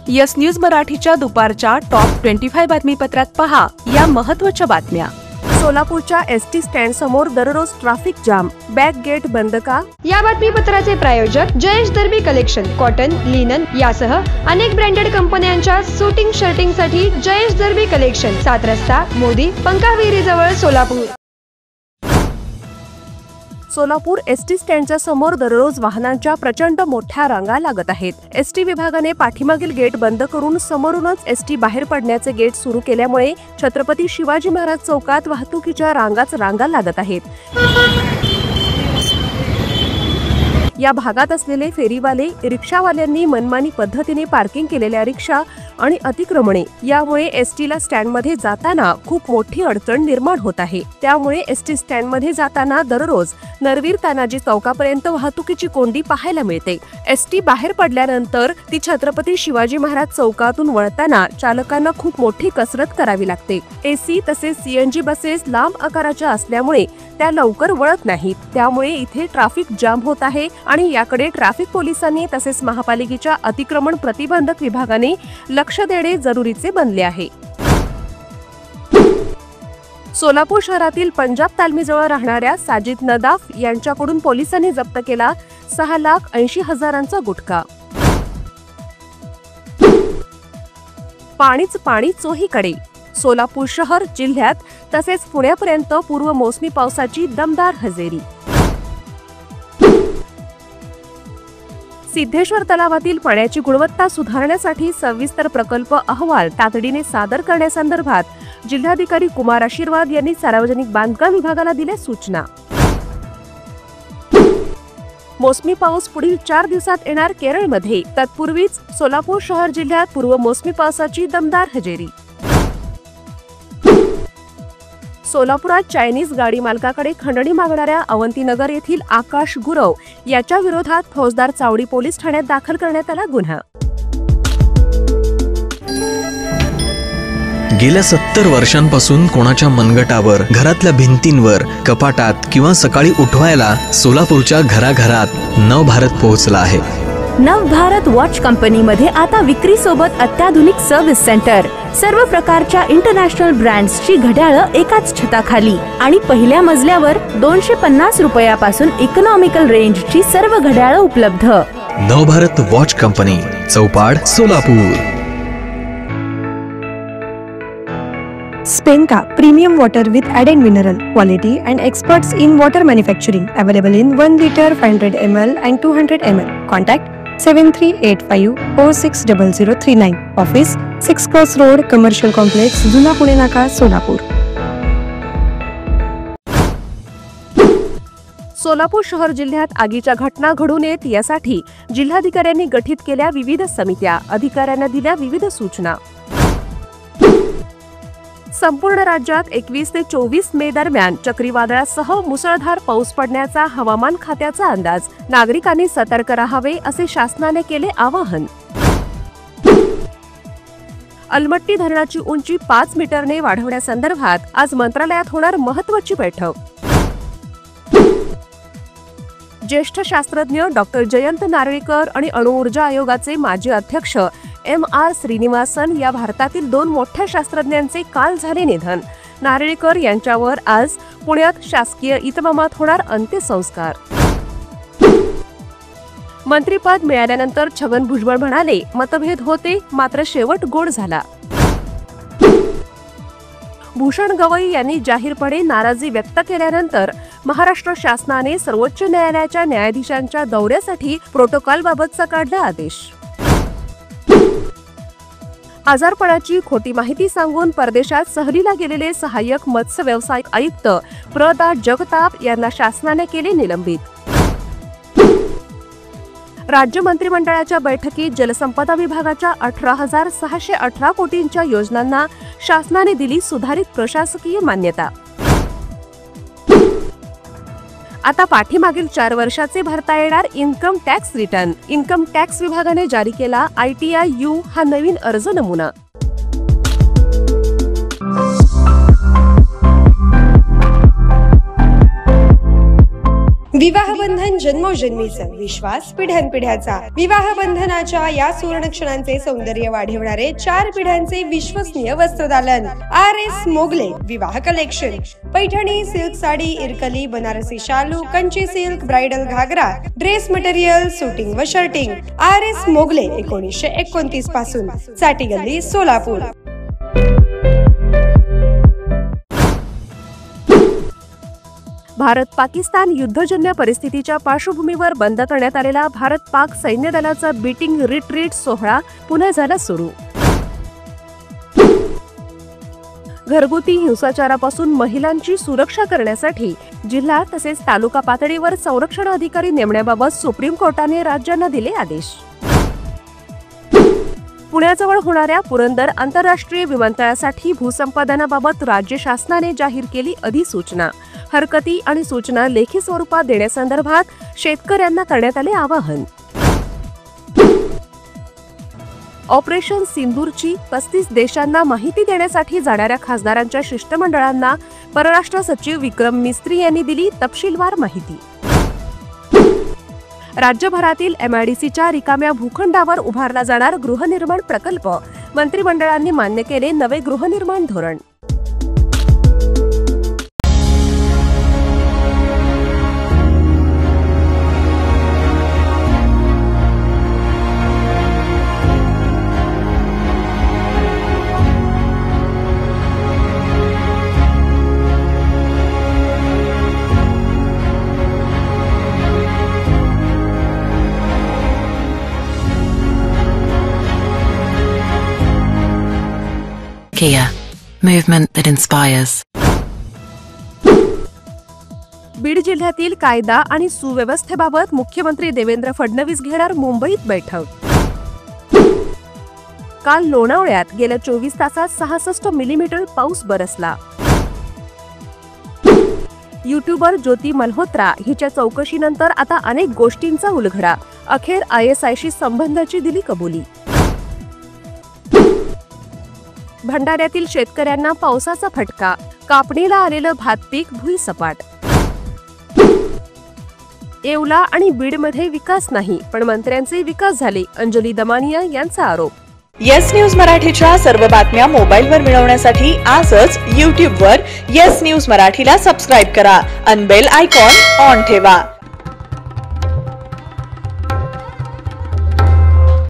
Yes news मराठीच्या दुपारच्या top 25 बातमीपत्रात पहा या महत्त्वाच्या बातम्या। सोलापूरच्या एसटी स्टँड समोर दररोज ट्रॅफिक जाम, बॅक गेट बंद का? या बातमीपत्राचे प्रायोजक जयेश दर्बी कलेक्शन, कॉटन, लिनन यासह अनेक ब्रँडेड कंपन्यांच्या सूटिंग शर्टिंग साठी जयेश दर्बी कलेक्शन, 7 रस्ता, मोदी, पंकाविहिरी जवळ, सोलापूर। सोलापूर एसटी स्टँडच्या समोर दररोज वाहनांच्या प्रचंड मोठ्या रांगा लागत आहेत। एसटी विभागाने पाठीमागील गेट बंद करून समोरूनच एसटी बाहेर पडण्याचे गेट सुरू केल्यामुळे छत्रपती शिवाजी महाराज चौकात वाहतुकीच्या रांगाच रांगा लागत आहेत। या भागात असलेले फेरीवाले, रिक्षावाल्यांनी मनमानी पद्धतीने पार्किंग केलेल्या रिक्षा आणि अतिक्रमणे यामुळे एसटीला स्टँडमध्ये जाताना खूप मोठी अडचण निर्माण होत आहे। त्यामुळे एसटी स्टँडमध्ये जाताना दररोज नरवीर तानाजी चौकापर्यंत वाहतुकीची कोंडी पाहायला मिळते। एसटी बाहेर पडल्यानंतर ती छत्रपती शिवाजी महाराज चौकातून वळताना चालकांना खूप मोठी कसरत करावी लागते। एसी तसेच सीएनजी बसेस लांब आकाराच्या असल्यामुळे त्या लवकर वळत नाहीत, त्यामुळे इथे ट्रॅफिक जाम होत आहे आणि याकडे ट्रॅफिक पोलिसांनी तसेच महापालिकेच्या अतिक्रमण प्रतिबंधक विभागाने लक्ष देणे जरुरीचे बनले आहे। सोलापूर शहरातील पंजाब तालमीजवळ राहणाऱ्या साजिद नदाफ यांच्याकडून पोलिसांनी जप्त केला 6,80,000चा गुटखा। पाणीच पाणी चोहीकडे। सोलापूर शहर, जिल्ह्यात तसेच पुण्यापर्यंत पूर्व मोसमी पावसाची दमदार हजेरी। सिद्धेश्वर तलावातील पाण्याची गुणवत्ता सुधारण्यासाठी सविस्तर प्रकल्प अहवाल तातडीने सादर करण्यासंदर्भात जिल्हाधिकारी कुमार आशीर्वाद यांनी सार्वजनिक बांधकाम विभागाला दिल्या सूचना। मोसमी पाऊस पुढील 4 दिवसात येणार केरळमध्ये, तत्पूर्वीच सोलापूर शहर जिल्ह्यात पूर्व मोसमी पावसाची दमदार हजेरी। सोलापुरात चायनीज गाडी मालकाकडे खंडणी मागणाऱ्या अवंतीनगर येथील आकाश गुरव याच्या विरोधात फौजदार चावडी पोलीस ठाण्यात दाखल करण्यात आला गुन्हा। गेल्या 70 वर्षांपासून कोणाच्या मनगटावर, घरातल्या भिंतींवर, कपाटात किंवा सकाळी उठवायला सोलापूरच्या घराघरात नवभारत पोहोचला आहे। नवभारत वॉच कंपनीमध्ये आता विक्री सोबत अत्याधुनिक सर्व्हिस सेंटर, सर्व प्रकारच्या इंटरनॅशनल ब्रँड्सची घड्याळं एकाच छताखाली आणि पहिल्या मजल्यावर 250 रुपयापासून इकॉनॉमिकल रेंजची सर्व घड्याळं उपलब्ध। Navbharat watch company, Chaupad, Solapur. Spenka premium water with added mineral quality and experts in water manufacturing, available in 1 liter, 500 ml and 200 ml. Contact 7385460039. Office 6 Cross Road, Commercial Complex, जुना पुणे नाका, सोलापूर। सोलापूर शहर जिल्ह्यात आगीच्या घटना घडू नयेत यासाठी जिल्हाधिकाऱ्यांनी गठीत केल्या विविध समित्या, अधिकाऱ्यांना दिल्या विविध सूचना। संपूर्ण राज्यात 21 ते 24 मे दरम्यान चक्रीवादळासह मुसळधार पाऊस पडण्याचा हवामान खात्याचा अंदाज। नागरिकांनी सतर्क राहावे असे शासनाने केले आवाहन। अलमट्टी धरणाची उंची 5 मीटरने वाढवण्यासंदर्भात आज मंत्रालयात होणार महत्त्वाची बैठक। ज्येष्ठ शास्त्रज्ञ डॉक्टर जयंत नारळीकर आणि अणुऊर्जा आयोगाचे माजी अध्यक्ष MR श्रीनिवासन या भारतातील 2 मोठ्या शास्त्रज्ञांचे काल झाले निधन। नारळीकर यांच्यावर आज पुण्यात शासकीय इतमामात होणार अंत्यसंस्कार। मंत्रिपद मिळाल्यानंतर छगन भुजबळ म्हणाले, मतभेद होते मात्र शेवट गोड झाला। भूषण गवई यांनी जाहीरपणे नाराजी व्यक्त केल्यानंतर महाराष्ट्र शासनाने सर्वोच्च न्यायालयाच्या न्यायाधीशांच्या दौऱ्यासाठी प्रोटोकॉलबाबतचा काढला आदेश। आजारपणाची खोटी माहिती सांगून परदेशात सहलीला गेलेले सहाय्यक मत्स्य व्यवसायिक आयुक्त प्र.दा. जगताप यांना शासनाने केले निलंबित। राज्य मंत्रिमंडळाच्या बैठकीत जलसंपदा विभागाच्या 18,618 कोटींच्या योजनांना शासनाने दिली सुधारित प्रशासकीय मान्यता। आता पाठीमागील 4 वर्षाचे भरता येणार income tax return. Income tax विभागाने जारी केला ITI-U हा नवीन अर्ज नमुना। विवाहबंधन जन्मोजन्मीचं, विश्वास पिढ्यानपिढ्याचा. विवाहबंधनाच्या या सुवर्ण क्षणांचे सौंदर्य वाढवणारे 4 पिढ्यांचे विश्वसनीय वस्त्रदालन RS मोगले विवाह कलेक्शन. पैठणी, सिल्क साडी, इरकली, बनारसी शालू, कंची सिल्क, ब्राइडल घागरा, ड्रेस मटेरियल, सुटिंग व शर्टिंग. RS मोगले 1929 पासून, साठी गल्ली, सोलापूर. भारत पाकिस्तान युद्धजन्य परिस्थितीच्या पार्श्वभूमीवर बंद करण्यात आलेला भारत पाक सैन्य दलाचा बीटिंग रिट्रीट सोहळा पुन्हा झाला सुरू. घरगुती हिंसाचारापासून महिलांची सुरक्षा करण्यासाठी जिल्हा तसेच तालुका पातळीवर संरक्षण अधिकारी नेमण्याबाबत सुप्रीम कोर्टाने राज्यांना दिले आदेश. पुण्याजवळ होणाऱ्या पुरंदर आंतरराष्ट्रीय विमानतळासाठी भूसंपादनाबाबत राज्य शासनाने जाहीर केली अधिसूचना. हरकती आणि सूचना लेखी स्वरूपात देण्यासंदर्भात शेतकऱ्यांना करण्यात आले आवाहन. ऑपरेशन सिंदूरची 35 देशांना माहिती देण्यासाठी जाणाऱ्या खासदारांच्या शिष्टमंडळांना परराष्ट्र सचिव विक्रम मिस्त्री यांनी दिली तपशीलवार माहिती. राज्यभरातील MIDCच्या रिकाम्या भूखंडावर उभारला जाणार गृहनिर्माण प्रकल्प. मंत्रिमंडळांनी मान्य केले नवे गृहनिर्माण धोरण. Kia, movement that inspires. Beed जिल्ह्यातील कायदा आणि सुव्यवस्थेबाबत मुख्यमंत्री देवेंद्र फडणवीस घेणार मुंबईत बैठक. काल लोणावळ्यात गेल्या 24 तासात 66 मिलीमीटर पाऊस बरसला. यूट्यूबर ज्योती मल्होत्रा हिच्या चौकशीनंतर आता अनेक गोष्टींचा उलगडा. अखेर ISIशी संबंधाची दिली कबुली. भंडाऱ्यातील शेतकऱ्यांना पावसाचा फटका. कापणीला आलेलं भात पीक भुईसपाट. येवला आणि बीडमध्ये विकास नाही पण मंत्र्यांचे विकास झाले, अंजली दमानिया यांचा आरोप. येस न्यूज मराठीच्या सर्व बातम्या मोबाईलवर मिळवण्यासाठी आजच YouTube वर येस न्यूज मराठीला सबस्क्राईब करा आणि बेल आयकॉन ऑन ठेवा.